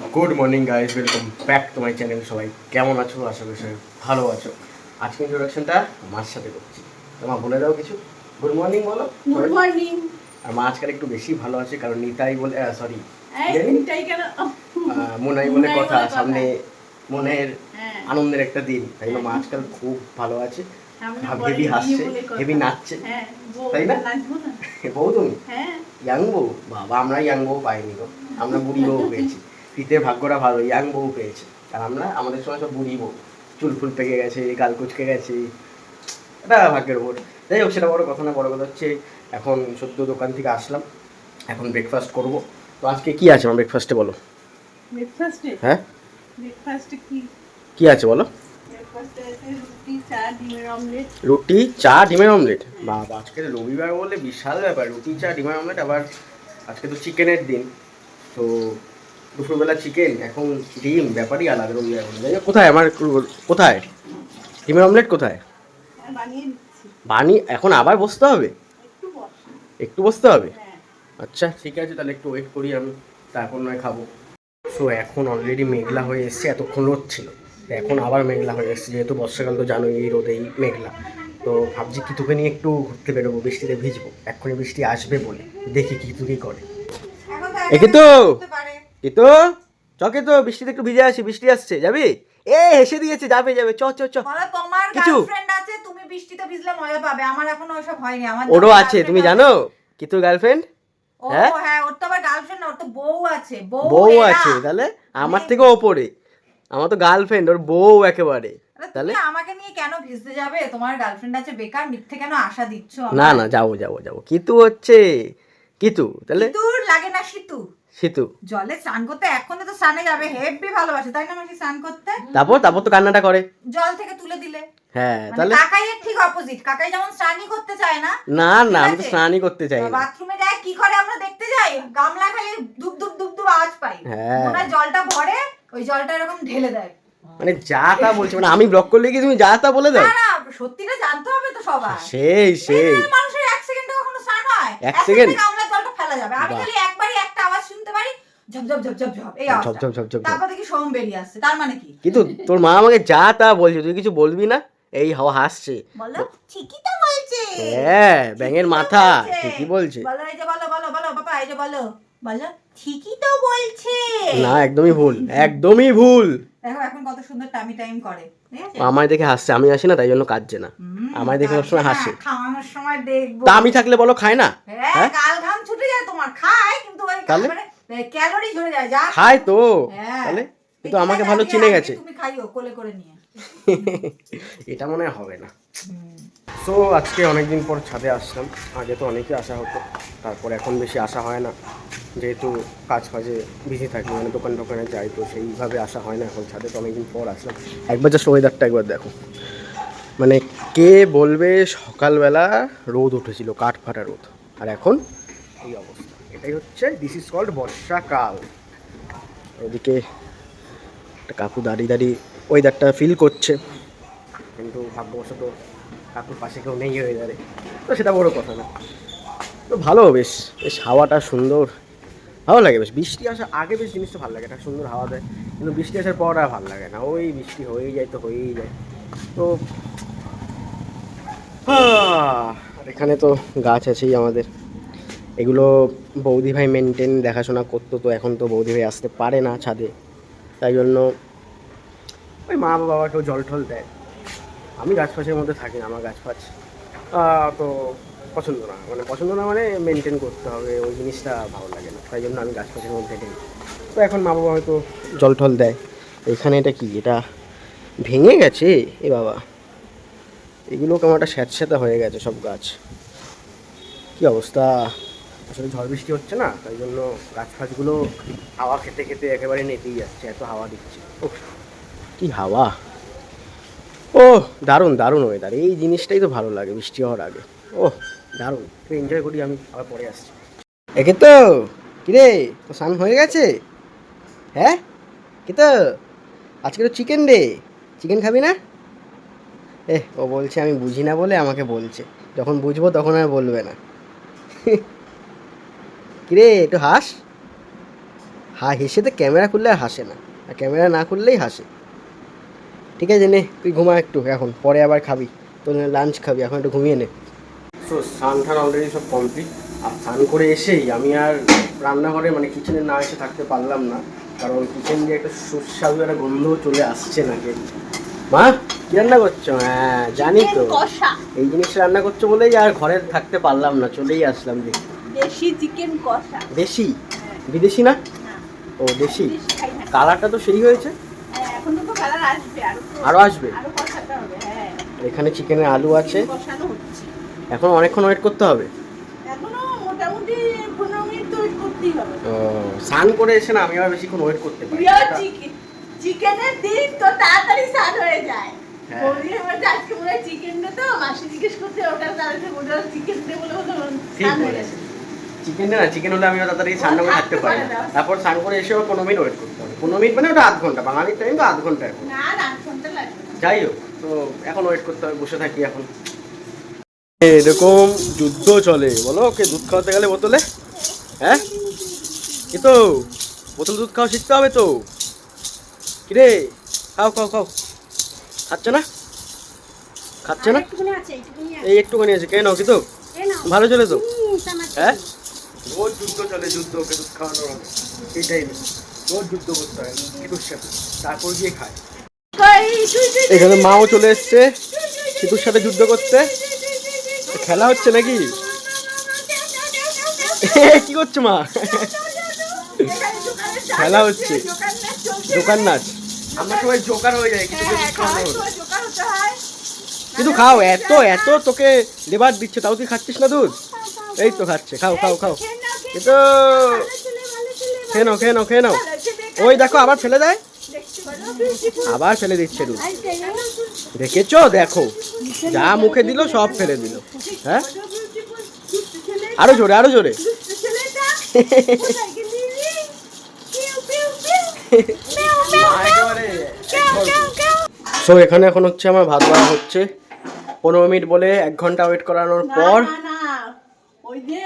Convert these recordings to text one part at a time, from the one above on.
Good morning guys, welcome back to my channel. সবাই কেমন আছো? আশা করি সবাই ভালো আছো। আজকে ইন্ট্রোডাকশনটা মার সাথে করছি। তোমার বলে দাও কিছু, গুড মর্নিং বলো। Good morning. আর মা আজকাল একটু বেশি ভালো আছে, কারণ নিতাই বলে সরি নিতাই কেন, মুনাই বলে কথা সামনে, মনের আনন্দের একটা দিন, তাই জন্য মা আজকাল খুব ভালো আছে, হেভি হাসছে, হেভি নাচছে, তাই না? বউ তুমি ইয়াং বউ, বাবা আমরা ইয়াং বউ পাইনি গো, আমরা বুড়ি বউ পেয়েছি। শীতের ভাগ্যটা ভালো, ইয়াং বউ পেয়েছে। আর আমরা আমাদের সময় সব বুড়ি বউ, চুল ফুল পেকে গেছে, গাল কুচকে গেছে, এটা ভাগ্যের ওপর। যাই হোক, সেটা বড় কথা না, বড় কথা হচ্ছে এখন সদ্য দোকান থেকে আসলাম, এখন ব্রেকফাস্ট করব। তো আজকে কি আছে আমার ব্রেকফাস্টে বলো? ব্রেকফাস্টে? হ্যাঁ, ব্রেকফাস্টে কি কি আছে বলো? ব্রেকফাস্টে আছে রুটি, চা, ডিমের অমলেট। রুটি, চা, ডিমের অমলেট। বাবা, আজকে রবিবার বলে বিশাল ব্যাপার, রুটি, চা, ডিমের অমলেট। আবার আজকে তো চিকেনের দিন, তো দুপুরবেলা চিকেন, এখন ডিম, ব্যাপারই আলাদা রবিবার বলে। যাই হোক, কোথায় আমার, কোথায় ডিমের অমলেট কোথায়? বানিয়ে দিচ্ছি। এখন আবার বসতে হবে? একটু বস। একটু বসতে হবে? হ্যাঁ। আচ্ছা ঠিক আছে, তাহলে একটু ওয়েট করি আমি, তারপর নয় খাবো। সো এখন অলরেডি মেঘলা হয়ে এসছে, এতক্ষণ রোদ ছিল, তো এখন আবার মেঘলা হয়ে এসছে, যেহেতু বর্ষাকাল তো জানোই, এই রোদেই মেঘলা। তো ভাবছি কিতুকে নিয়ে একটু ঘুরতে বেরোবো, বৃষ্টিতে ভিজবো, এক্ষুনি বৃষ্টি আসবে বলে, দেখি কিতু কি করে। একে তো কিতু, চকে তো বৃষ্টিতে একটু ভিজে আসি, বৃষ্টি আসছে, যাবি? এ হেসে দিয়েছে, যাবে যাবে, চ চ চ। বলো, তোমার কিছু গার্লফ্রেন্ড আছে, তুমি বৃষ্টিতে ভিজলে মজা পাবে, আমার এখনো ওসব হয়নি। আমার ওরও আছে, তুমি জানো কিতুর গার্লফ্রেন্ড? ও হ্যাঁ হ্যাঁ, ওর তো আবার গার্লফ্রেন্ড না, ওর তো বউ আছে। বউ এরা। আছে, তাহলে আমার থেকে ওপরে। আমার তো গার্লফ্রেন্ড, ওর বউ একেবারে। তাহলে তুমি আমাকে নিয়ে কেন ভিজতে যাবে? তোমার গার্লফ্রেন্ড আছে, বেকার মিথ্যে কেন আশা দিচ্ছ? না না, যাবো যাবো যাবো, কিতু হচ্ছে কিতু, তাহলে তোর লাগে না শীতু? সিতু। জলে স্নান করতে এখনই তো স্নানে যাবে, হেব্বি ভালোবাসে তাই না আমাকে স্নান করতে? তারপর তারপর তো কান্নাটা করে। জল থেকে তুলে দিলে। হ্যাঁ, মানে তাহলে কাকাইয়ের ঠিক অপোজিট। কাকাই যেমন স্নানই করতে চায় না। না না, ঠিক আমি তো আছে? স্নানই করতে চাই না। বাথরুমে যায় কি করে আমরা দেখতে যাই, গামলা খালি ধুপ ধুপ ধুপ ধুপ আওয়াজ পাই। হ্যাঁ। ওনার জলটা ভরে, ওই জলটা এরকম ঢেলে দেয়। মানে যা তা বলছি, মানে আমি ব্লক করলে কি তুমি যা তা বলে দাও? না না, সত্যিটা জানতে হবে তো সবার। সেই মানুষের এক সেকেন্ডে কখনো স্নান হয়? এক সেকেন্ড? গামলার জলটা ফেলা যাবে। আমি বাহ। খালি একবারই একটা আওয়াজ শুনতে পারি, ঝপ ঝপ ঝপ ঝপ ঝপ, এই ঝপ আওয়াজটা। ঝপ ঝপ ঝপ ঝপ। তারপর দেখি সোম বেরিয়ে আসছে, তার মানে কি? কিন্তু তোর মা আমাকে যা তা বলছে, তুই কিছু বলবি না? এই হাওয়া হাসছে। বলো, ঠিকই তো বলছে। হ্যাঁ, ব্যাঙের মাথা, ঠিকই তো ঠিকই বলছে। বলো, এই যে বলো বলো বলো বাবা, এই যে বলো বলো, ঠিকই তো বলছে। না, একদমই ভুল, একদমই ভুল। দেখো এখন কত সুন্দর টামি টাইম করে, ঠিক আছে? আমায় দেখে হাসছে, আমি আসি না তাই জন্য কাঁদছে না, আমায় দেখে সবসময় হাসে। খাওয়ানোর সময় দেখবো। তা আমি থাকলে বলো খায় না? হ্যাঁ, গাল ঘাম ছুটে যায় তোমার, খায় কিন্তু ওই তাহলে? ক্যালোরি ঝরে যায়, যা খায় তো। হ্যাঁ। তাহলে কিন্তু আমাকে ভালো চিনে গেছে। তুমি খাইও কোলে করে নিয়ে। এটা মনে হয় হবে না। সো আজকে অনেকদিন পর ছাদে আসলাম, আগে তো অনেকে আসা হতো, তারপর এখন বেশি আসা হয় না, যেহেতু কাজ ফাজে বিজি থাকি, মানে দোকান টোকানে যাই, তো সেইভাবে আসা হয় না এখন ছাদে। তো অনেকদিন পর আসলাম। একবার জাস্ট ওয়েদারটা একবার দেখো, মানে কে বলবে সকালবেলা রোদ উঠেছিল, কাঠ ফাটা রোদ, আর এখন এই অবস্থা। এটাই হচ্ছে, দিস ইজ কল্ড বর্ষাকাল। এদিকে একটা কাকু দাঁড়িয়ে দাঁড়িয়ে ওয়েদারটা ফিল করছে, কিন্তু ভাগ্যবশত কাকুর পাশে কেউ নেই ওয়েদারে, তো সেটা বড় কথা না। তো ভালো, বেশ বেশ হাওয়াটা সুন্দর, ভালো লাগে বেশ। বৃষ্টি আসার আগে বেশ জিনিসটা ভালো লাগে, একটা সুন্দর হাওয়া দেয়, কিন্তু বৃষ্টি আসার পর আর ভালো লাগে না, ওই বৃষ্টি হয়েই যায় তো হয়েই যায়। তো আর এখানে তো গাছ আছেই আমাদের, এগুলো বৌদি ভাই মেনটেন দেখাশোনা করতো, তো এখন তো বৌদি ভাই আসতে পারে না ছাদে, তাই জন্য ওই মা বাবা কেউ জল টল দেয়। আমি গাছ ফাছের মধ্যে থাকি না, আমার গাছ ফাছ তো পছন্দ না মানে মেনটেন করতে হবে, ওই জিনিসটা ভালো লাগে না, তাই জন্য আমি গাছ ফাছের মধ্যে নেই। তো এখন মা বাবা হয়তো জল টল দেয়। এখানে এটা কি, এটা ভেঙে গেছে এ বাবা, এগুলো কেমন একটা স্যাঁতস্যাঁতে হয়ে গেছে সব গাছ, কী অবস্থা। আসলে ঝড় বৃষ্টি হচ্ছে না, তাই জন্য গাছ ফাছগুলো হাওয়া খেতে খেতে একেবারে নেতেই যাচ্ছে, এত হাওয়া দিচ্ছে। ওহ, কি হাওয়া! ও দারুণ দারুণ ওয়েদার, এই জিনিসটাই তো ভালো লাগে বৃষ্টি হওয়ার আগে। ও দারুণ, একটু এনজয় করি, আমি আবার পরে আসছি। একে তো কিরে, তো স্নান হয়ে গেছে? হ্যাঁ কি তো, আজকে তো চিকেন ডে, চিকেন খাবি না? ও বলছে আমি বুঝি না বলে আমাকে বলছে, যখন বুঝবো তখন আর বলবে না। কিরে একটু হাস, হেসে তো ক্যামেরা খুললে আর হাসে না, আর ক্যামেরা না খুললেই হাসে। ঠিক আছে নে তুই ঘুমা একটু, এখন পরে আবার খাবি, তোর লাঞ্চ খাবি, এখন একটু ঘুমিয়ে নে। সো স্নান টান অলরেডি সব কমপ্লিট। আর স্নান করে এসেই আমি আর রান্নাঘরে মানে কিচেনে না এসে থাকতে পারলাম না, কারণ কিচেন দিয়ে একটা সুস্বাদু একটা গন্ধ চলে আসছে নাকি। মা কি রান্না করছো? হ্যাঁ জানি তো, কষা, এই জিনিসটা রান্না করছো বলেই আর ঘরে থাকতে পারলাম না, চলেই আসলাম দেখি। দেশি চিকেন কষা। দেশি? বিদেশি না? না, ও দেশি। দেশি খাই না। কালারটা তো সেই হয়েছে। হ্যাঁ, এখন তো কালার আসবে, আরো আসবে? আরো কষাতে হবে। হ্যাঁ, এখানে চিকেনের আলু আছে, কষানো হচ্ছে। এখন অনেকক্ষণ ওয়েট করতে হবে। এখনো মোটামুটি 15 মিনিট তো ওয়েট করতেই হবে। ও স্নান করে এসে না আমি আবার বেশিক্ষণ ওয়েট করতে পারি প্রিয় চিকেনের দিন তো তাড়াতাড়ি স্নান হয়ে যায়। হ্যাঁ। বৌদি বলছে আজকে মনে হয় চিকেন দে, তো মাসি জিজ্ঞেস করছে ওটা তাড়াতাড়ি ওটা চিকেন দে বলে স্নান হয়ে গেছে। চিকেন না, চিকেন হলে আমি তাড়াতাড়ি স্নান করে থাকতে পারি না। তারপর স্নান করে এসে 15 মিনিট ওয়েট করতে হবে। 15 মিনিট মানে ওটা আধ ঘন্টা, বাঙালির টাইম তো আধ ঘন্টা এখন। না না, 8 ঘন্টা লাগবে না। যাই হোক, তো এখন ওয়েট করতে হবে, বসে থাকি এখন। এরকম যুদ্ধ চলে বলো, ওকে দুধ খাওয়াতে গেলে বোতলে, হ্যাঁ কি তো বোতল দুধ খাওয়া শিখতে হবে তো। কিরে খাও খাও খাও, খাচ্ছে না? খাচ্ছে না? একটুখানি আছে, একটুখানি আছে। এই একটুখানি আছে, কে নাও কি তো এই নাও। ভালো চলে তো। চামচ। হ্যাঁ রোজ যুদ্ধ চলে, যুদ্ধ, ওকে দুধ খাওয়ানোর হবে এটাই না, রোজ যুদ্ধ করতে হয় কিটুর সাথে, তারপর গিয়ে খায়। এখানে মাও চলে এসছে কিটুর সাথে যুদ্ধ করতে। খেলা হচ্ছে নাকি? কি করছো মা? খেলা হচ্ছে, জোকার নাচ। আমরা সবাই জোকার হয়ে যাই কিছু কিন্তু খাও, এত এত তোকে লেবার দিচ্ছে তাও তুই খাচ্ছিস না দুধ? এই তো খাচ্ছে, খাও খাও খাও, এই তো খেয়ে নাও খেয়ে নাও খেয়ে নাও। ওই দেখো আবার ফেলে দেয়, আবার ফেলে দিচ্ছে দুধ, দেখেছো? দেখো যা মুখে দিল সব ফেলে দিল। হ্যাঁ আরো জোরে আরো জোরে। সো এখানে এখন হচ্ছে আমার ভাত বাড়া হচ্ছে, 15 মিনিট বলে 1 ঘন্টা ওয়েট করানোর পর। না না, ওই যে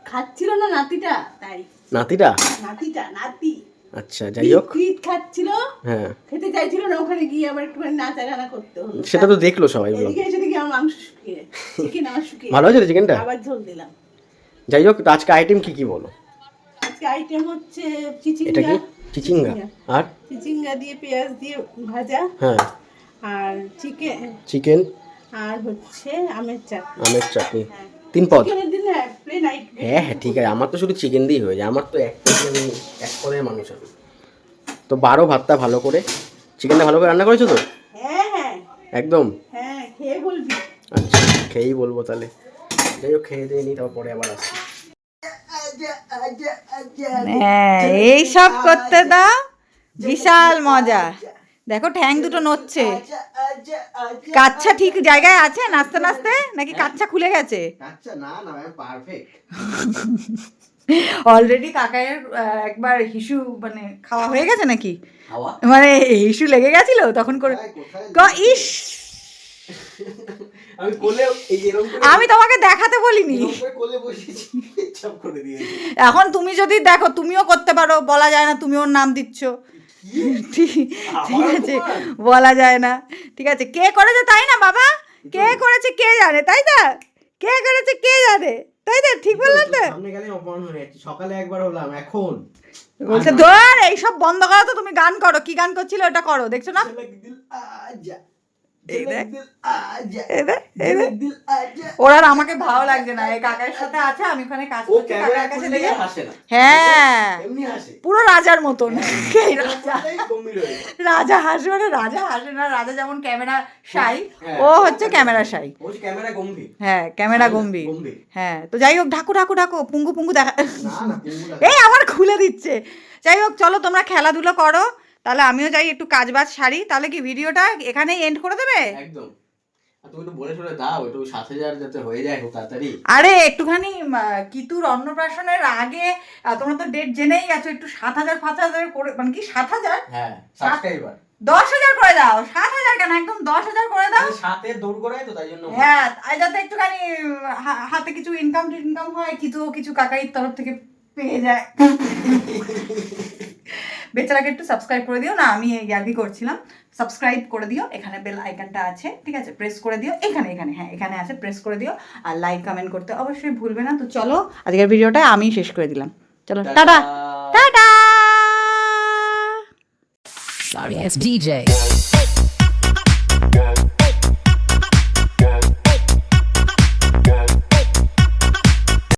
খাচ্ছিল না নাতিটা, তাই। নাতিটা? নাতি আচ্ছা যাই হোক, পিট খাচ্ছিল, হ্যাঁ খেতে চাইছিল না, ওখানে গিয়ে আবার একটুখানি নাচাগানা করতে হলো। সেটা তো দেখলো সবাই ব্লগ। এদিকে এসে দেখি আমার মাংস শুকিয়ে, চিকেন আমার শুকিয়ে। ভালো হয়েছে চিকেনটা? আবার ঝোল দিলাম। যাই হোক, তো আজকে আইটেম কি কি বলো? আজকে আইটেম হচ্ছে এটা কি? চিচিঙ্গা। চিচিঙ্গা আর চিচিঙ্গা দিয়ে পেঁয়াজ দিয়ে ভাজা, হ্যাঁ, আর চিকেন আর হচ্ছে আমের চাটনি। আমের চাটনি, হ্যাঁ। 3 পদ। চিকেনের দিন প্লেন আইটেম। হ্যাঁ হ্যাঁ ঠিক আছে, আমার তো শুধু চিকেন দিয়েই হয়ে যায়, আমার তো এক পদের মানুষ আমি। তো 12 ভাতটা ভালো করে, চিকেনটা ভালো করে রান্না করেছো তো? হ্যাঁ হ্যাঁ একদম। হ্যাঁ, খেয়ে বলবি। আচ্ছা খেয়েই বলবো তাহলে। যাই হোক খেয়ে দিয়ে নিই, তারপর পরে আবার আসি। এই সব করতে দাও, বিশাল মজা। দেখো ঠ্যাং দুটো নড়ছে। কাচ্চা ঠিক জায়গায় আছে নাচতে নাচতে, নাকি কাচ্চা খুলে গেছে? আচ্ছা না না পারফেক্ট। অলরেডি কাকায়ের একবার হিসু মানে খাওয়া হয়ে গেছে নাকি, হাওয়া মানে হিসু লেগে গেছিল তখন করে। ইস আমি কোলে এই এরকম করে আমি তোমাকে দেখাতে বলিনি, এরকম করে কোলে বসেছি, চাপ করে দিয়েছি। এখন তুমি যদি দেখো তুমিও করতে পারো, বলা যায় না তুমি ওর নাম দিচ্ছ। ঠিক আছে, বলা যায় না। ঠিক আছে, কে করেছে তাই না বাবা, কে করেছে কে জানে, তাই না? কে করেছে কে জানে, তাই না? ঠিক বললাম তো? সামনে গেলে অপমান হয়ে যাচ্ছে, সকালে একবার হলাম, এখন বলছে ধর এইসব বন্ধ করো তো, তুমি গান করো। কি গান করছিলে ওটা করো, দেখছো না? এই দেখ, এই দেখ, এই দেখ। ওর আর আমাকে ভালো লাগছে না, এই কাকার সাথে আছে, আমি ওখানে কাজ ও করছি ক্যামেরা কাকার কাছে খুললে লেগে। হাসে না, হ্যাঁ এমনি হাসে পুরো রাজার মতন। এই রাজা, এই গম্ভীর হয়ে যায়। রাজা হাসে মানে রাজা হাসে না, রাজা যেমন ক্যামেরা শাই, হ্যাঁ, ও হচ্ছে ক্যামেরা শাই। ও হচ্ছে ক্যামেরা গম্ভীর। হ্যাঁ ক্যামেরা গম্ভীর। গম্ভীর। হ্যাঁ তো যাই হোক, ঢাকু ঢাকু ঢাকু, পুঙ্গু পুঙ্গু দেখা। না না পুঙ্গুলা এই আমার খুলে দিচ্ছে। যাই হোক চলো তোমরা খেলাধুলো করো, তাহলে আমিও যাই একটু কাজ বাজ সারি। তাহলে কি ভিডিওটা এখানেই এন্ড করে দেবে? একদম। আর তুমি একটু বলে শুনে দাও, একটু 7,000 যাতে হয়ে যায় খুব তাড়াতাড়ি। আরে একটুখানি কিতুর অন্নপ্রাশনের আগে তোমরা তো ডেট জেনেই গেছো, একটু 7,000 5,000 করে, মানে কি 7,000 হ্যাঁ সাবস্ক্রাইবার 10,000 করে দাও। 7,000 কেন, একদম 10,000 করে দাও। সাথে দৌড় করায় তো তাই জন্য। হ্যাঁ আর যাতে একটুখানি হাতে কিছু ইনকাম হয়, কিছু কাকাইর তরফ থেকে পেয়ে যায়। বেচারাকে একটু সাবস্ক্রাইব করে দিও না, আমি ইয়ার্কি করছিলাম। সাবস্ক্রাইব করে দিও, এখানে বেল আইকনটা আছে, ঠিক আছে, প্রেস করে দিও, এখানে এখানে হ্যাঁ এখানে আছে, প্রেস করে দিও, আর লাইক কমেন্ট করতে অবশ্যই ভুলবে না। তো চলো আজকের ভিডিওটা আমি শেষ করে দিলাম, চলো tata tata. Sorry, it's DJ.